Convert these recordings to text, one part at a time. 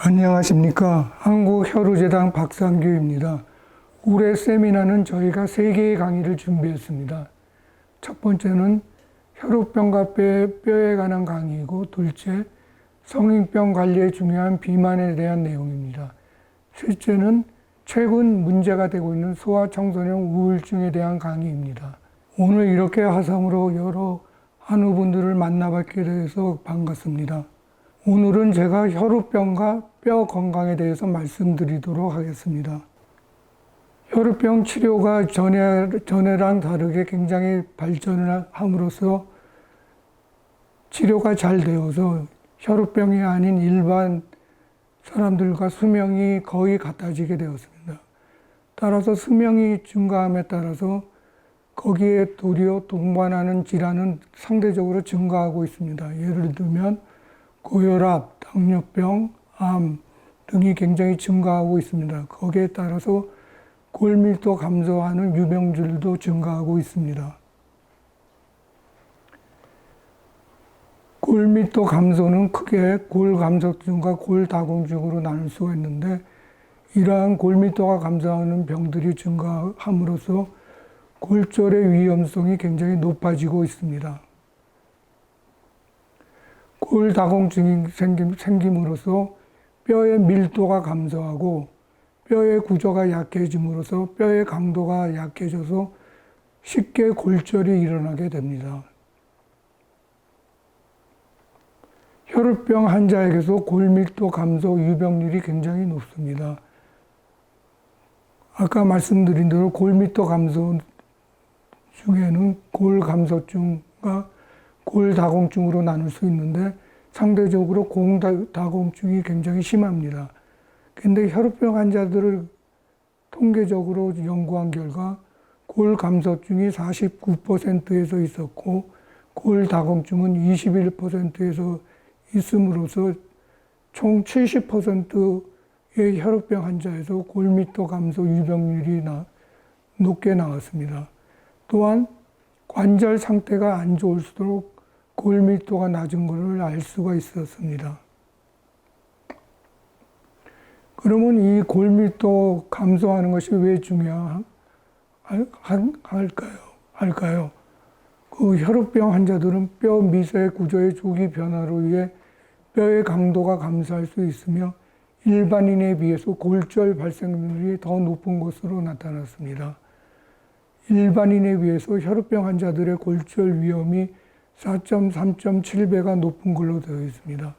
안녕하십니까. 한국혈우재단 박상규입니다. 올해 세미나는 저희가 3개의 강의를 준비했습니다. 첫 번째는 혈우병과 뼈에 관한 강의이고, 둘째, 성인병 관리에 중요한 비만에 대한 내용입니다. 셋째는 최근 문제가 되고 있는 소아청소년 우울증에 대한 강의입니다. 오늘 이렇게 화상으로 여러 한우분들을 만나뵙게 돼서 반갑습니다. 오늘은 제가 혈우병과 뼈 건강에 대해서 말씀드리도록 하겠습니다. 혈우병 치료가 전에랑 다르게 굉장히 발전을 함으로써 치료가 잘 되어서 혈우병이 아닌 일반 사람들과 수명이 거의 같아지게 되었습니다. 따라서 수명이 증가함에 따라서 거기에 도리어 동반하는 질환은 상대적으로 증가하고 있습니다. 예를 들면 고혈압, 당뇨병, 암 등이 굉장히 증가하고 있습니다. 거기에 따라서 골밀도 감소하는 유병률도 증가하고 있습니다. 골밀도 감소는 크게 골감소증과 골다공증으로 나눌 수가 있는데, 이러한 골밀도가 감소하는 병들이 증가함으로써 골절의 위험성이 굉장히 높아지고 있습니다. 골다공증이 생김으로써 뼈의 밀도가 감소하고 뼈의 구조가 약해짐으로써 뼈의 강도가 약해져서 쉽게 골절이 일어나게 됩니다. 혈우병 환자에게서 골밀도 감소 유병률이 굉장히 높습니다. 아까 말씀드린 대로 골밀도 감소 중에는 골감소증과 골다공증으로 나눌 수 있는데, 상대적으로 골다공증이 굉장히 심합니다. 근데 혈우병 환자들을 통계적으로 연구한 결과 골감소증이 49%에서 있었고 골다공증은 21%에서 있음으로써 총 70%의 혈우병 환자에서 골밀도 감소 유병률이 높게 나왔습니다. 또한 관절 상태가 안 좋을수록 골밀도가 낮은 것을 알 수가 있었습니다. 그러면 이 골밀도 감소하는 것이 왜 중요할까요? 그 혈우병 환자들은 뼈 미세 구조의 조기 변화로 인해 뼈의 강도가 감소할 수 있으며 일반인에 비해서 골절 발생률이 더 높은 것으로 나타났습니다. 일반인에 비해서 혈우병 환자들의 골절 위험이 4.3.7배가 높은 걸로 되어 있습니다.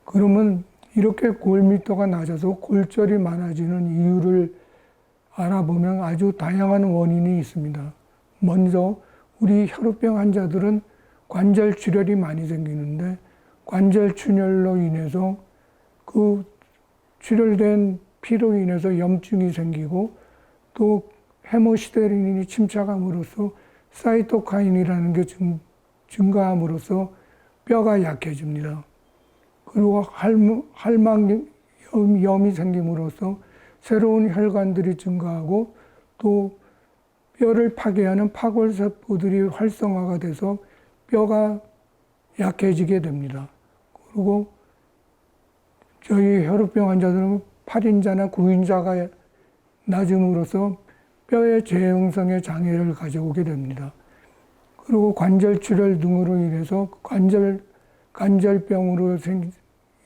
그러면 이렇게 골밀도가 낮아서 골절이 많아지는 이유를 알아보면 아주 다양한 원인이 있습니다. 먼저 우리 혈우병 환자들은 관절 출혈이 많이 생기는데, 관절 출혈로 인해서 그 출혈된 피로 인해서 염증이 생기고, 또 헤모시데린이 침착함으로써 사이토카인이라는 게 증가함으로써 뼈가 약해집니다. 그리고 할막염이 생김으로써 새로운 혈관들이 증가하고, 또 뼈를 파괴하는 파골세포들이 활성화가 돼서 뼈가 약해지게 됩니다. 그리고 저희 혈우병 환자들은 8인자나 9인자가 낮음으로써 뼈의 재형성에 장애를 가져오게 됩니다. 그리고 관절 출혈 등으로 인해서 관절병으로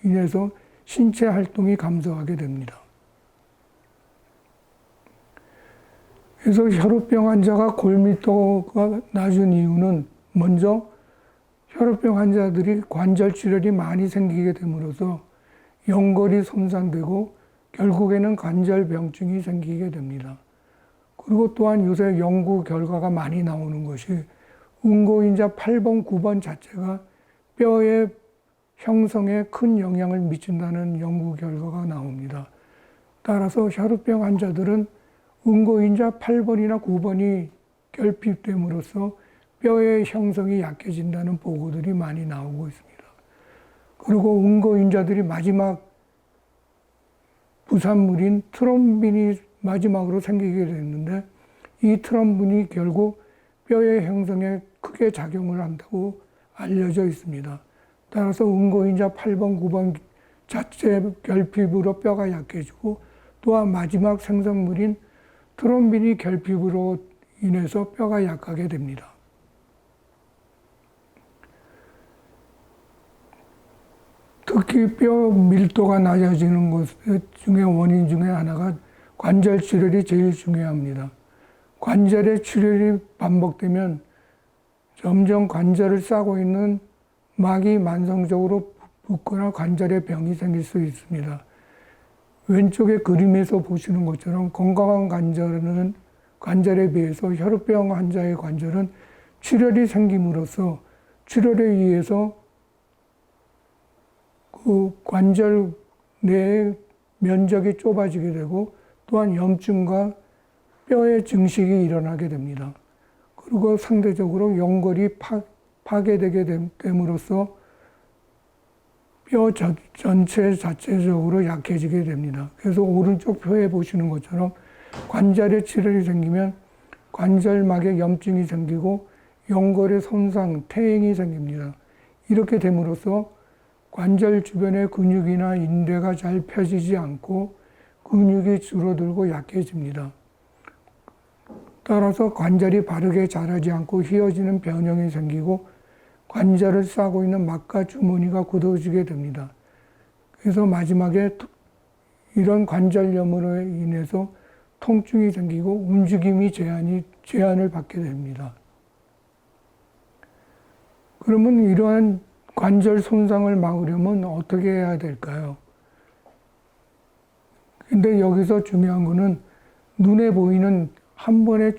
인해서 신체 활동이 감소하게 됩니다. 그래서 혈우병 환자가 골밀도가 낮은 이유는, 먼저 혈우병 환자들이 관절 출혈이 많이 생기게 됨으로써 연골이 손상되고 결국에는 관절병증이 생기게 됩니다. 그리고 또한 요새 연구 결과가 많이 나오는 것이 응고인자 8번, 9번 자체가 뼈의 형성에 큰 영향을 미친다는 연구 결과가 나옵니다. 따라서 혈우병 환자들은 응고인자 8번이나 9번이 결핍됨으로써 뼈의 형성이 약해진다는 보고들이 많이 나오고 있습니다. 그리고 응고인자들이 마지막 부산물인 트롬빈이 마지막으로 생기게 됐는데, 이 트롬빈이 결국 뼈의 형성에 크게 작용을 한다고 알려져 있습니다. 따라서 응고인자 8번, 9번 자체 결핍으로 뼈가 약해지고 또한 마지막 생성물인 트롬빈이 결핍으로 인해서 뼈가 약하게 됩니다. 특히 뼈 밀도가 낮아지는 것 중에 원인 중에 하나가 관절 출혈이 제일 중요합니다. 관절의 출혈이 반복되면 점점 관절을 싸고 있는 막이 만성적으로 붓거나 관절에 병이 생길 수 있습니다. 왼쪽의 그림에서 보시는 것처럼 건강한 관절에 비해서 혈우병 환자의 관절은 출혈이 생김으로써 출혈에 의해서 그 관절 내의 면적이 좁아지게 되고 또한 염증과 뼈의 증식이 일어나게 됩니다. 그리고 상대적으로 연골이 파괴되게 됨으로써 뼈 전체 자체적으로 약해지게 됩니다. 그래서 오른쪽 표에 보시는 것처럼 관절에 출혈이 생기면 관절막에 염증이 생기고 연골의 손상, 퇴행이 생깁니다. 이렇게 됨으로써 관절 주변의 근육이나 인대가 잘 펴지지 않고 근육이 줄어들고 약해집니다. 따라서 관절이 바르게 자라지 않고 휘어지는 변형이 생기고 관절을 싸고 있는 막과 주머니가 굳어지게 됩니다. 그래서 마지막에 이런 관절염으로 인해서 통증이 생기고 움직임이 제한을 받게 됩니다. 그러면 이러한 관절 손상을 막으려면 어떻게 해야 될까요? 근데 여기서 중요한 거는 눈에 보이는 한 번의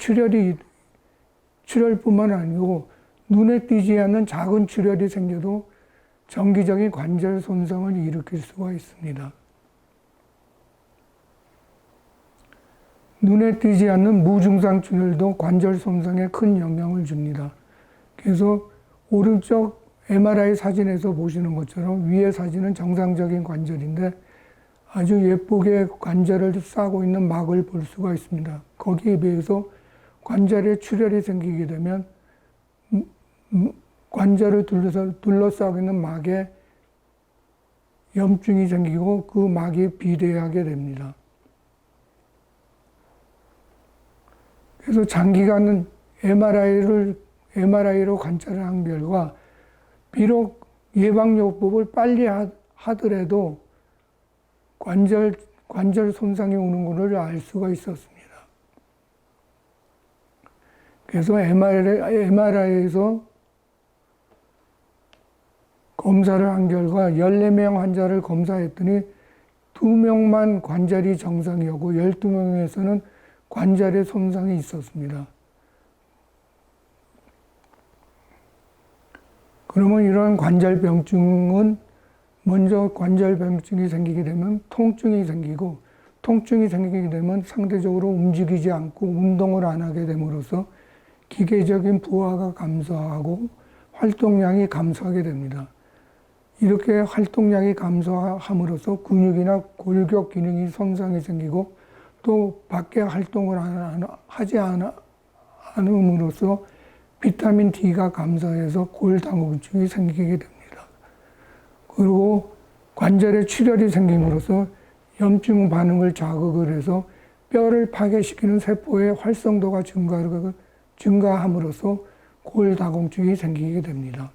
출혈뿐만 아니고 눈에 띄지 않는 작은 출혈이 생겨도 정기적인 관절 손상을 일으킬 수가 있습니다. 눈에 띄지 않는 무증상 출혈도 관절 손상에 큰 영향을 줍니다. 그래서 오른쪽 MRI 사진에서 보시는 것처럼 위의 사진은 정상적인 관절인데 아주 예쁘게 관절을 싸고 있는 막을 볼 수가 있습니다. 거기에 비해서 관절에 출혈이 생기게 되면 관절을 둘러싸고 있는 막에 염증이 생기고 그 막이 비대하게 됩니다. 그래서 장기간 MRI로 관찰을 한 결과 비록 예방요법을 빨리 하더라도 관절 손상이 오는 것을 알 수가 있었습니다. 그래서 MRI에서 검사를 한 결과 14명 환자를 검사했더니 2명만 관절이 정상이었고 12명에서는 관절에 손상이 있었습니다. 그러면 이러한 관절병증은 먼저 관절병증이 생기게 되면 통증이 생기고 통증이 생기게 되면 상대적으로 움직이지 않고 운동을 안 하게 됨으로써 기계적인 부하가 감소하고 활동량이 감소하게 됩니다. 이렇게 활동량이 감소함으로써 근육이나 골격 기능이 손상이 생기고 또 밖에 활동을 하지 않음으로써 비타민 D가 감소해서 골다공증이 생기게 됩니다. 그리고 관절에 출혈이 생김으로써 염증 반응을 자극을 해서 뼈를 파괴시키는 세포의 활성도가 증가함으로써 골다공증이 생기게 됩니다.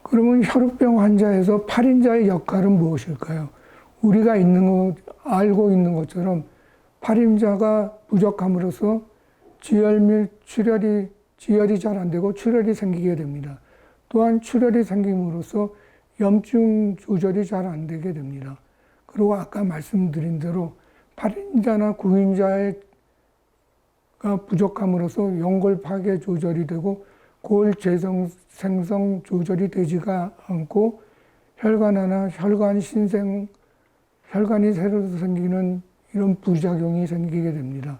그러면 혈우병 환자에서 팔인자의 역할은 무엇일까요? 우리가 알고 있는 것처럼 팔인자가 부족함으로써 지혈이 잘 안 되고 출혈이 생기게 됩니다. 또한 출혈이 생김으로써 염증 조절이 잘 안 되게 됩니다. 그리고 아까 말씀드린 대로 8인자나 9인자가 부족함으로써 연골 파괴 조절이 되고 골 생성 조절이 되지가 않고 혈관이 새로 생기는 이런 부작용이 생기게 됩니다.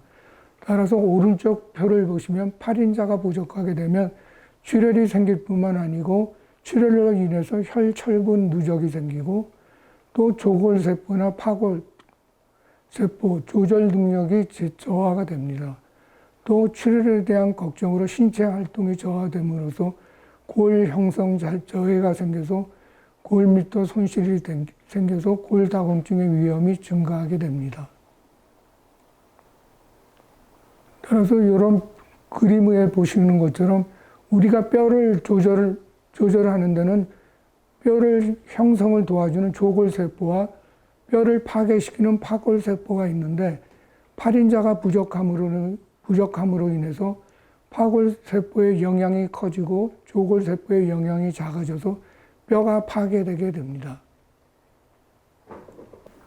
따라서 오른쪽 표를 보시면 8인자가 부족하게 되면 출혈이 생길 뿐만 아니고 출혈로 인해서 혈철분 누적이 생기고 또 조골세포나 파골세포 조절 능력이 저하가 됩니다. 또 출혈에 대한 걱정으로 신체 활동이 저하됨으로써 골 형성 저해가 생겨서 골밀도 손실이 생겨서 골다공증의 위험이 증가하게 됩니다. 따라서 이런 그림에 보시는 것처럼 우리가 뼈를 조절하는 데는 뼈를 형성을 도와주는 조골세포와 뼈를 파괴시키는 파골세포가 있는데 팔인자가 부족함으로 인해서 파골세포의 영향이 커지고 조골세포의 영향이 작아져서 뼈가 파괴되게 됩니다.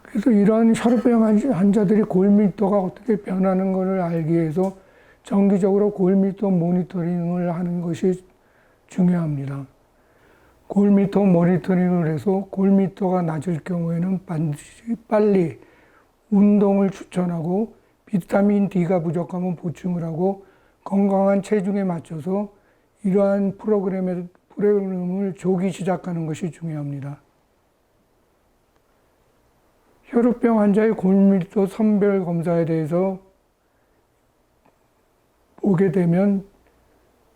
그래서 이런 혈우병 환자들이 골밀도가 어떻게 변하는 것을 알기 위해서 정기적으로 골밀도 모니터링을 하는 것이 중요합니다. 골밀도 모니터링을 해서 골밀도가 낮을 경우에는 반드시 빨리 운동을 추천하고 비타민 D가 부족하면 보충을 하고 건강한 체중에 맞춰서 이러한 프로그램을 조기 시작하는 것이 중요합니다. 혈우병 환자의 골밀도 선별 검사에 대해서 보게 되면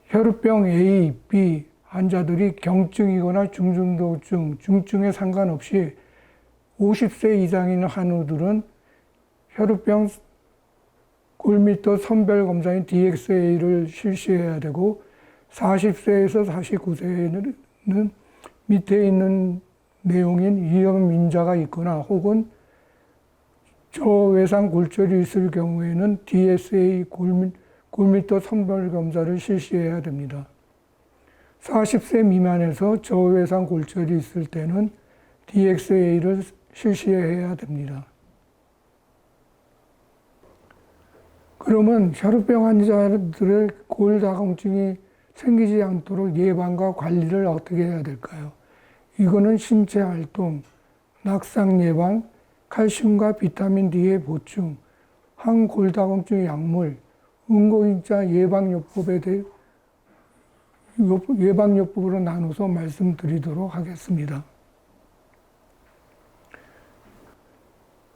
혈우병 A, B 환자들이 경증이거나 중증도증, 중증에 상관없이 50세 이상인 한우들은 혈우병 골밀도 선별 검사인 DXA를 실시해야 되고 40세에서 49세에는 밑에 있는 내용인 위험 인자가 있거나 혹은 저외상 골절이 있을 경우에는 DSA 골밀도 선별 검사를 실시해야 됩니다. 40세 미만에서 저외상 골절이 있을 때는 DXA를 실시해야 됩니다. 그러면 혈우병 환자들의 골다공증이 생기지 않도록 예방과 관리를 어떻게 해야 될까요? 이거는 신체 활동, 낙상 예방, 칼슘과 비타민 D의 보충, 항골다공증 약물, 응고인자 예방요법으로 나눠서 말씀드리도록 하겠습니다.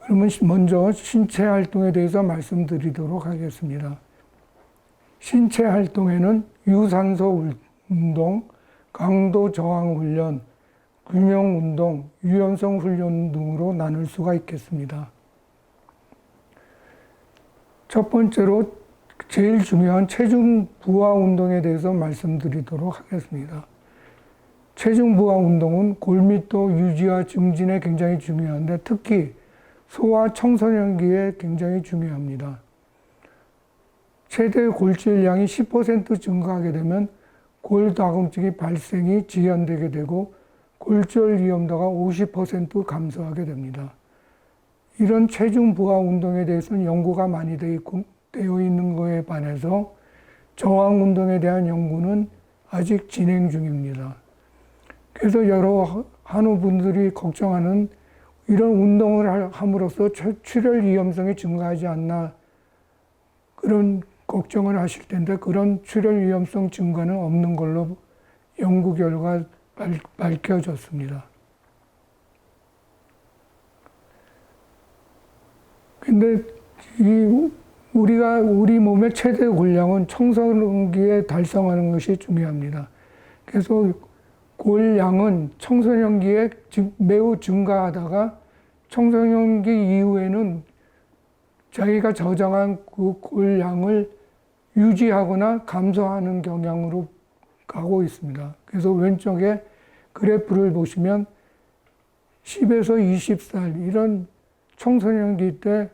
그러면 먼저 신체 활동에 대해서 말씀드리도록 하겠습니다. 신체 활동에는 유산소 운동, 강도 저항 훈련, 균형 운동, 유연성 훈련 등으로 나눌 수가 있겠습니다. 첫 번째로 제일 중요한 체중 부하 운동에 대해서 말씀드리도록 하겠습니다. 체중 부하 운동은 골밀도 유지와 증진에 굉장히 중요한데 특히 소아 청소년기에 굉장히 중요합니다. 최대 골질량이 10% 증가하게 되면 골다공증의 발생이 지연되게 되고 골절 위험도가 50% 감소하게 됩니다. 이런 체중 부하 운동에 대해서는 연구가 많이 되어 있는 것에 반해서 저항 운동에 대한 연구는 아직 진행 중입니다. 그래서 여러 한우분들이 걱정하는 이런 운동을 함으로써 출혈 위험성이 증가하지 않나 그런 걱정을 하실 텐데 그런 출혈 위험성 증가는 없는 걸로 연구 결과 밝혀졌습니다. 근데 우리 몸의 최대 골량은 청소년기에 달성하는 것이 중요합니다. 그래서 골량은 청소년기에 매우 증가하다가 청소년기 이후에는 자기가 저장한 그 골량을 유지하거나 감소하는 경향으로 가고 있습니다. 그래서 왼쪽에 그래프를 보시면 10에서 20살 이런 청소년기 때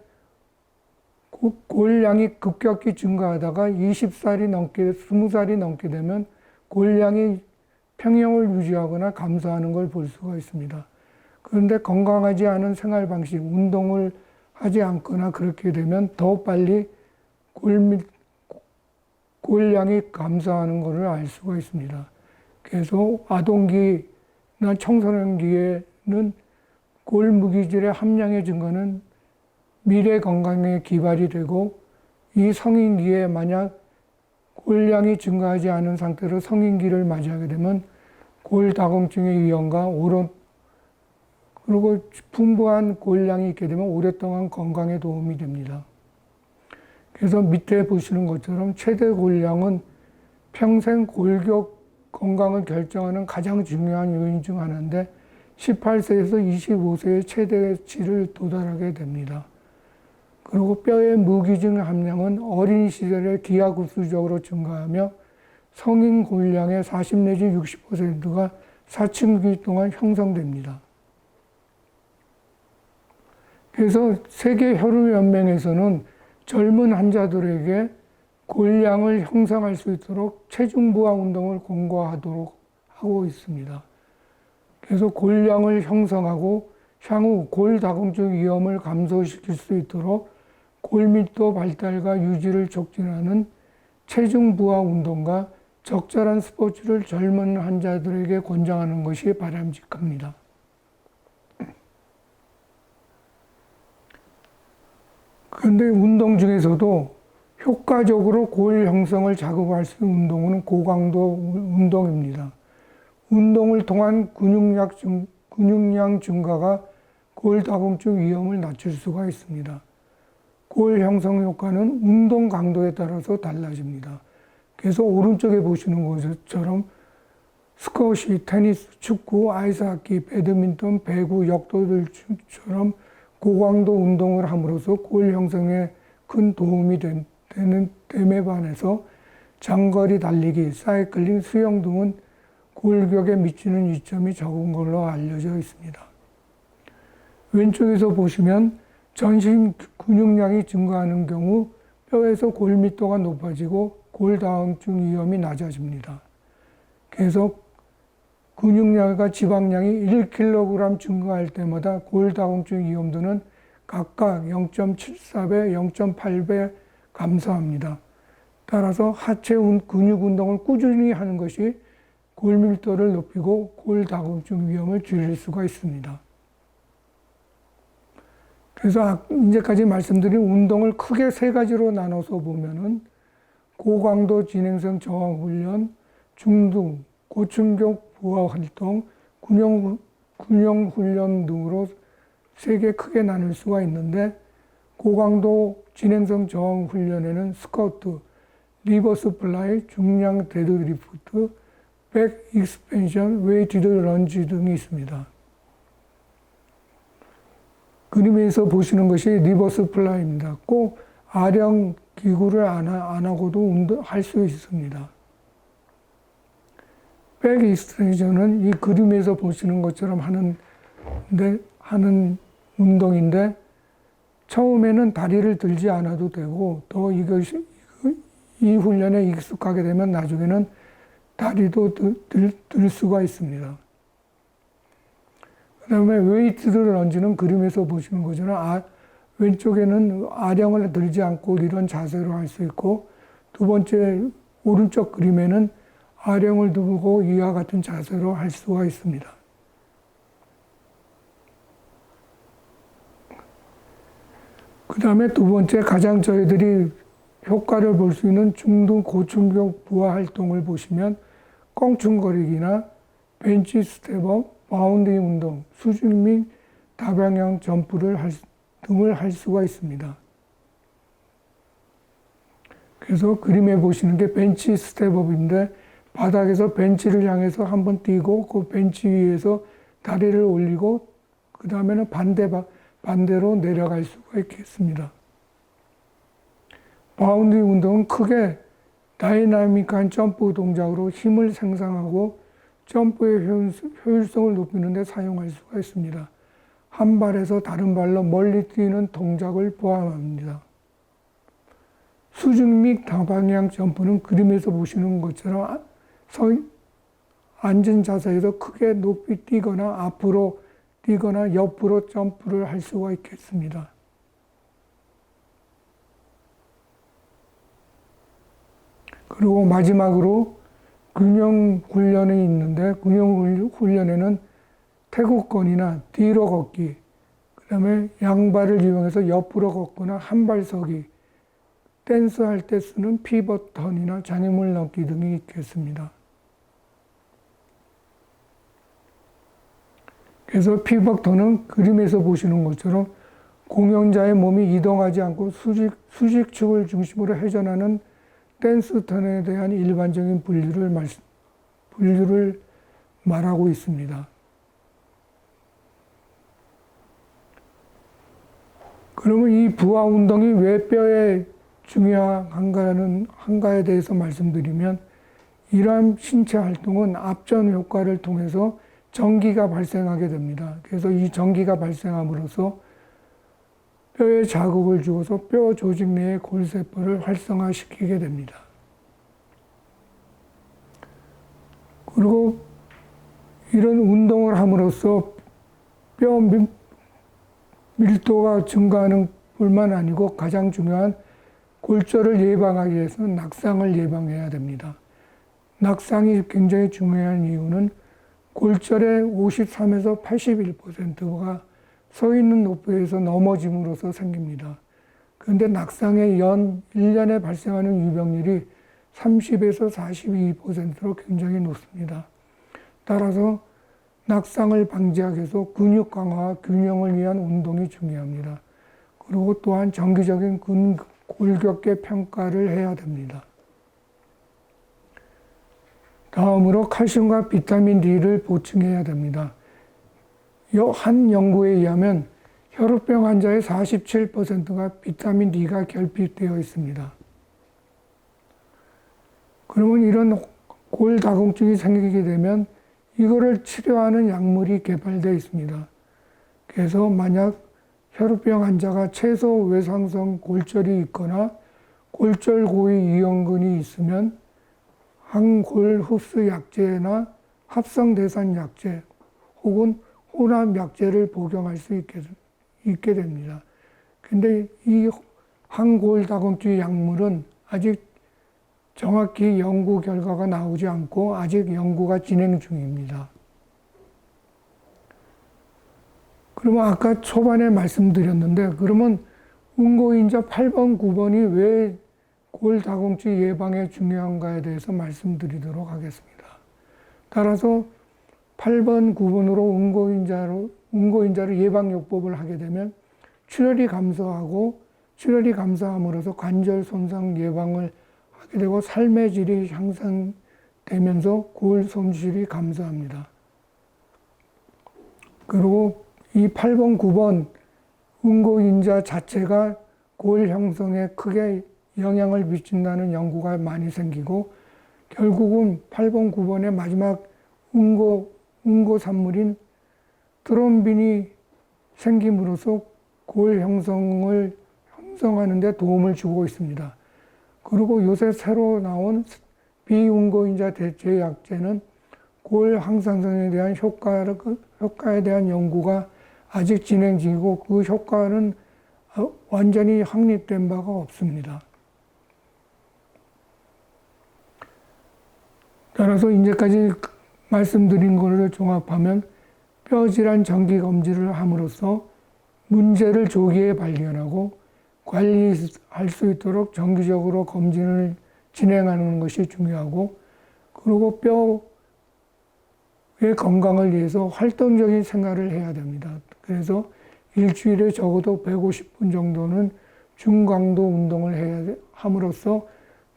골량이 급격히 증가하다가 20살이 넘게 20살이 넘게 되면 골량이 평형을 유지하거나 감소하는 걸 볼 수가 있습니다. 그런데 건강하지 않은 생활 방식, 운동을 하지 않거나 그렇게 되면 더 빨리 골량이 감소하는 것을 알 수가 있습니다. 그래서 아동기나 청소년기에는 골무기질의 함량의 증가는 미래 건강에 기발이 되고 이 성인기에 만약 골량이 증가하지 않은 상태로 성인기를 맞이하게 되면 골다공증의 위험과 그리고 풍부한 골량이 있게 되면 오랫동안 건강에 도움이 됩니다. 그래서 밑에 보시는 것처럼 최대 골량은 평생 골격 건강을 결정하는 가장 중요한 요인 중 하나인데 18세에서 25세의 최대치를 도달하게 됩니다. 그리고 뼈의 무기질 함량은 어린 시절에 기하급수적으로 증가하며 성인 골량의 40 내지 60%가 사춘기 동안 형성됩니다. 그래서 세계혈우연맹에서는 젊은 환자들에게 골량을 형성할 수 있도록 체중 부하 운동을 권고하도록 하고 있습니다. 그래서 골량을 형성하고 향후 골다공증 위험을 감소시킬 수 있도록 골밀도 발달과 유지를 촉진하는 체중 부하 운동과 적절한 스포츠를 젊은 환자들에게 권장하는 것이 바람직합니다. 그런데 운동 중에서도 효과적으로 골 형성을 자극할 수 있는 운동은 고강도 운동입니다. 운동을 통한 근육량 증가가 골다공증 위험을 낮출 수가 있습니다. 골 형성 효과는 운동 강도에 따라서 달라집니다. 그래서 오른쪽에 보시는 것처럼 스쿼시, 테니스, 축구, 아이스하키, 배드민턴, 배구, 역도들처럼 고강도 운동을 함으로써 골 형성에 큰 도움이 됨에 반해서 장거리 달리기, 사이클링, 수영 등은 골격에 미치는 이점이 적은 걸로 알려져 있습니다. 왼쪽에서 보시면 전신 근육량이 증가하는 경우 뼈에서 골밀도가 높아지고 골다공증 위험이 낮아집니다. 그래서 근육량과 지방량이 1kg 증가할 때마다 골다공증 위험도는 각각 0.74배, 0.8배 감소합니다. 따라서 하체 근육 운동을 꾸준히 하는 것이 골밀도를 높이고 골다공증 위험을 줄일 수가 있습니다. 그래서 이제까지 말씀드린 운동을 크게 세 가지로 나눠서 보면은 고강도 진행성 저항 훈련, 중등, 고충격 부하 활동, 근형 훈련 등으로 세 개 크게 나눌 수가 있는데 고강도 진행성 저항 훈련에는 스쿼트, 리버스 플라이, 중량 데드리프트, 백 익스펜션, 웨이티드 런지 등이 있습니다. 그림에서 보시는 것이 리버스 플라이입니다. 꼭 아령 기구를 안 하고도 운동할 수 있습니다. 백 익스텐션은 이 그림에서 보시는 것처럼 하는 운동인데 처음에는 다리를 들지 않아도 되고 또 이 훈련에 익숙하게 되면 나중에는 다리도 들 수가 있습니다. 그 다음에 웨이트 런지는 그림에서 보시는 것처럼 왼쪽에는 아령을 들지 않고 이런 자세로 할 수 있고 두 번째 오른쪽 그림에는 아령을 들고 이와 같은 자세로 할 수가 있습니다. 그 다음에 두 번째 가장 저희들이 효과를 볼 수 있는 중등 고충격 부하 활동을 보시면 껑충거리기나 벤치 스텝업, 바운딩 운동, 수직 및 다방향 등을 할 수가 있습니다. 그래서 그림에 보시는 게 벤치 스텝업인데 바닥에서 벤치를 향해서 한번 뛰고 그 벤치 위에서 다리를 올리고 그 다음에는 반대로 내려갈 수가 있겠습니다. 바운딩 운동은 크게 다이나믹한 점프 동작으로 힘을 생성하고 점프의 효율성을 높이는 데 사용할 수가 있습니다. 한 발에서 다른 발로 멀리 뛰는 동작을 포함합니다. 수직 및 다방향 점프는 그림에서 보시는 것처럼 앉은 자세에서 크게 높이 뛰거나 앞으로 뛰거나 옆으로 점프를 할 수가 있겠습니다. 그리고 마지막으로 근형 훈련이 있는데 근형 훈련에는 태국건이나 뒤로 걷기, 그 다음에 양발을 이용해서 옆으로 걷거나 한발 서기, 댄스 할 때 쓰는 피벗 턴이나 장애물 넘기 등이 있겠습니다. 그래서 피벗 턴은 그림에서 보시는 것처럼 공연자의 몸이 이동하지 않고 수직축을 중심으로 회전하는 댄스 턴에 대한 일반적인 분류를 분류를 말하고 있습니다. 그러면 이 부하 운동이 왜 뼈에 중요한가에 대해서 말씀드리면, 이러한 신체 활동은 압전 효과를 통해서 전기가 발생하게 됩니다. 그래서 이 전기가 발생함으로써 뼈에 자극을 주어서 뼈 조직 내의 골세포를 활성화시키게 됩니다. 그리고 이런 운동을 함으로써 뼈 밀도가 증가하는 뿐만 아니고 가장 중요한 골절을 예방하기 위해서는 낙상을 예방해야 됩니다. 낙상이 굉장히 중요한 이유는 골절의 53에서 81%가 서 있는 높이에서 넘어짐으로써 생깁니다. 그런데 낙상의 1년에 발생하는 유병률이 30에서 42%로 굉장히 높습니다. 따라서 낙상을 방지하기 위해서 근육 강화와 균형을 위한 운동이 중요합니다. 그리고 또한 정기적인 골격계 평가를 해야 됩니다. 다음으로 칼슘과 비타민 D를 보충해야 됩니다. 한 연구에 의하면 혈우병 환자의 47%가 비타민 D가 결핍되어 있습니다. 그러면 이런 골다공증이 생기게 되면 이거를 치료하는 약물이 개발되어 있습니다. 그래서 만약 혈우병 환자가 최소 외상성 골절이 있거나 골절 고위 이용근이 있으면 항골 흡수 약제나 합성대산 약제 혹은 혼합 약제를 복용할 수 있게 됩니다. 근데 이 항골다공증 약물은 아직 정확히 연구 결과가 나오지 않고 아직 연구가 진행 중입니다. 그러면 아까 초반에 말씀드렸는데, 그러면 응고인자 8번, 9번이 왜 골다공증 예방에 중요한가에 대해서 말씀드리도록 하겠습니다. 따라서 8번, 9번으로 응고인자를 예방요법을 하게 되면 출혈이 감소하고, 출혈이 감소함으로써 관절 손상 예방을 하게 되고 삶의 질이 향상되면서 골 손실이 감소합니다. 그리고 이 8번, 9번 응고인자 자체가 골 형성에 크게 영향을 미친다는 연구가 많이 생기고, 결국은 8번, 9번의 마지막 응고 산물인 트롬빈이 생김으로써 골 형성을 형성하는 데 도움을 주고 있습니다. 그리고 요새 새로 나온 비응고인자 대체 약제는 골 항상성에 대한 효과에 대한 연구가 아직 진행 중이고, 그 효과는 완전히 확립된 바가 없습니다. 따라서 이제까지 말씀드린 것을 종합하면 뼈질환 정기검진을 함으로써 문제를 조기에 발견하고 관리할 수 있도록 정기적으로 검진을 진행하는 것이 중요하고, 그리고 뼈의 건강을 위해서 활동적인 생활을 해야 됩니다. 그래서 일주일에 적어도 150분 정도는 중강도 운동을 해야 함으로써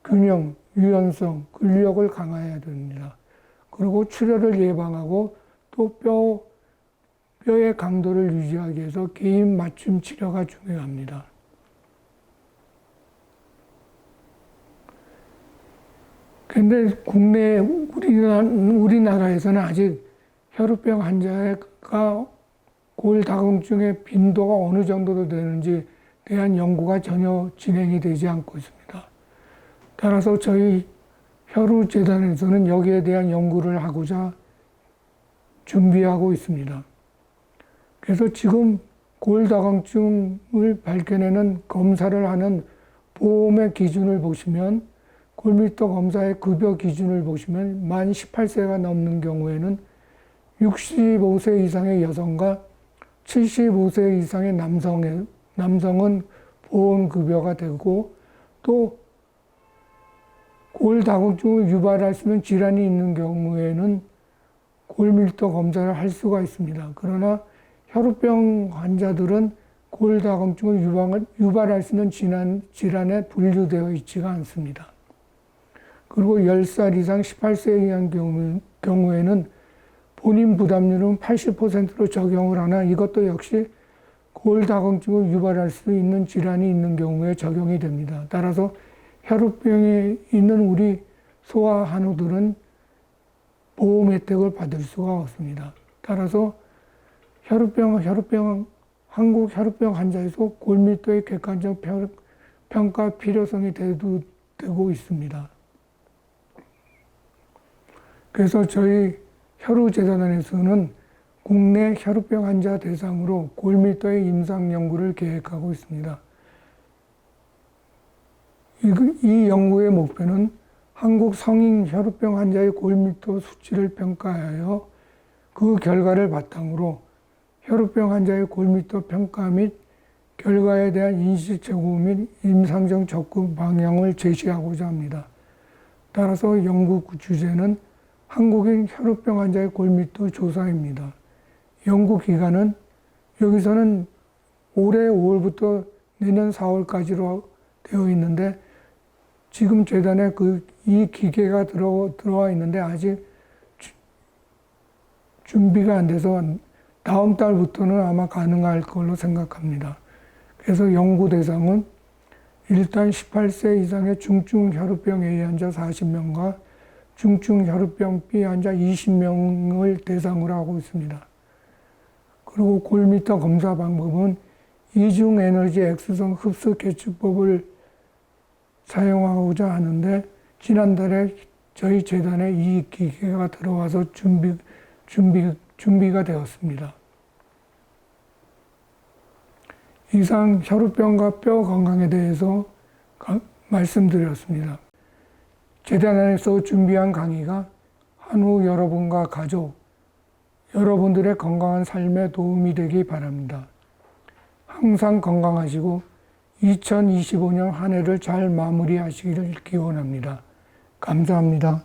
균형, 유연성, 근력을 강화해야 됩니다. 그리고 출혈을 예방하고 또 뼈의 강도를 유지하기 위해서 개인 맞춤 치료가 중요합니다. 그런데 우리나라에서는 아직 혈우병 환자가 골다공증의 빈도가 어느 정도로 되는지 대한 연구가 전혀 진행이 되지 않고 있습니다. 따라서 저희 혈우재단에서는 여기에 대한 연구를 하고자 준비하고 있습니다. 그래서 지금 골다공증을 밝혀내는 검사를 하는 보험의 기준을 보시면, 골밀도 검사의 급여 기준을 보시면 만 18세가 넘는 경우에는 65세 이상의 여성과 75세 이상의 남성은 보험급여가 되고, 또 골다공증을 유발할 수 있는 질환이 있는 경우에는 골밀도 검사를 할 수가 있습니다. 그러나 혈우병 환자들은 골다공증을 유발할 수 있는 질환에 분류되어 있지가 않습니다. 그리고 10살 이상 18세 이하의 경우에는 본인 부담률은 80%로 적용을 하나 이것도 역시 골다공증을 유발할 수 있는 질환이 있는 경우에 적용이 됩니다. 따라서 혈우병에 있는 우리 소아 한우들은 보험 혜택을 받을 수가 없습니다. 따라서 한국 혈우병 환자에서 골밀도의 객관적 평가 필요성이 되고 있습니다. 그래서 저희 혈우재단에서는 국내 혈우병 환자 대상으로 골밀도의 임상 연구를 계획하고 있습니다. 이 연구의 목표는 한국 성인 혈우병 환자의 골밀도 수치를 평가하여 그 결과를 바탕으로 혈우병 환자의 골밀도 평가 및 결과에 대한 인식 제고 및 임상적 접근 방향을 제시하고자 합니다. 따라서 연구 주제는 한국인 혈우병 환자의 골밀도 조사입니다. 연구 기간은 여기서는 올해 5월부터 내년 4월까지로 되어 있는데 지금 재단에 이 기계가 들어와 있는데 아직 준비가 안 돼서 다음 달부터는 아마 가능할 걸로 생각합니다. 그래서 연구 대상은 일단 18세 이상의 중증 혈우병 A 환자 40명과 중증 혈우병 B 환자 20명을 대상으로 하고 있습니다. 그리고 골밀도 검사 방법은 이중 에너지 X선 흡수 계측법을 사용하고자 하는데 지난달에 저희 재단에 이 기계가 들어와서 준비가 되었습니다. 이상 혈우병과 뼈 건강에 대해서 말씀드렸습니다. 재단 안에서 준비한 강의가 한우 여러분과 가족, 여러분들의 건강한 삶에 도움이 되기 바랍니다. 항상 건강하시고 2025년 한 해를 잘 마무리하시기를 기원합니다. 감사합니다.